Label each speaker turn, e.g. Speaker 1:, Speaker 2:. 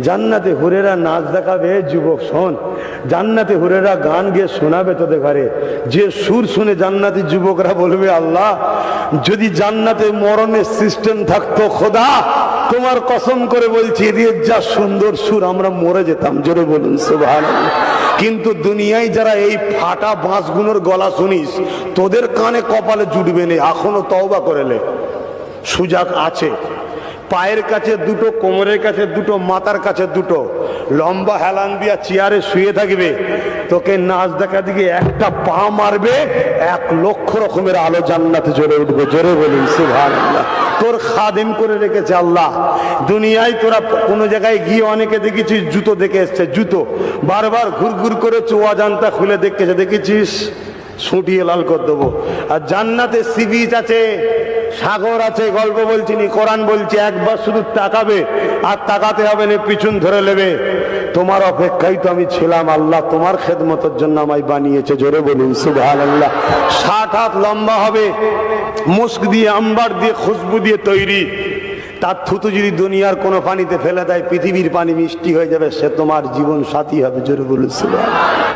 Speaker 1: জান্নাতে হুরেরা নাচ দেখাবে। যুবক শোন, জান্নাতে হুরেরা গান গিয়ে শোনাবে তোদের ঘরে। যে সুর শুনে জান্নাতি যুবকরা বলবে, আল্লাহ যদি জান্নাতে মরণের সিস্টেম থাকতো, খোদা তোমার কসম করে বলছি এদের যা সুন্দর সুর, আমরা মরে যেতাম। জোরে বলুন সুবহানাল্লাহ। কিন্তু দুনিয়ায় যারা এই ফাটা বাঁশগুলোর গলা শুনিস, তোদের কানে কপালে জুটবে না। এখনো তওবা করেলে সুযোগ আছে। পায়ের কাছে দুটো, কোমরের কাছে দুটো, মাথার কাছে দুটো, লম্বা হেলান দিয়া চেয়ারে শুয়ে থাকবে, তোকে নাচ দেখা দিকে একটা পা মারবে, 1,00,000 রকমের আলো জান্নাতে জ্বলে উঠবে। জোরে বলুন সুবহানাল্লাহ। তোর খাদেম করে রেখেছে আল্লাহ। দুনিয়ায় তোরা কোনো জায়গায় গিয়ে অনেকে দেখেছিস জুতো দেখে এসছে, জুতো বারবার ঘুরঘুর করে অজান্তা খুলে দেখেছিস, ছুটিয়ে লাল করে দেবো। আর জান্নাতে সি বিচ আছে, সাগর আছে। গল্প বলছি নি, কোরআন বলছে একবার শুধু তাকাবে, আর তাকাতে হবে না, পিছন ধরে নেবে। তোমার অপেক্ষায় তো আমি ছিলাম, আল্লাহ তোমার খেদমতের জন্য আমায় বানিয়েছে। জোরে বলুন সুবহানাল্লাহ। 60 হাত লম্বা হবে, মুস্ক দিয়ে, আম্বার দিয়ে, খুশবু দিয়ে তৈরি। তার থুতু যদি দুনিয়ার কোনো পানিতে ফেলে দেয়, পৃথিবীর পানি মিষ্টি হয়ে যাবে, সে তোমার জীবন সাথী হবে। জোরে বলুন সুবহানাল্লাহ।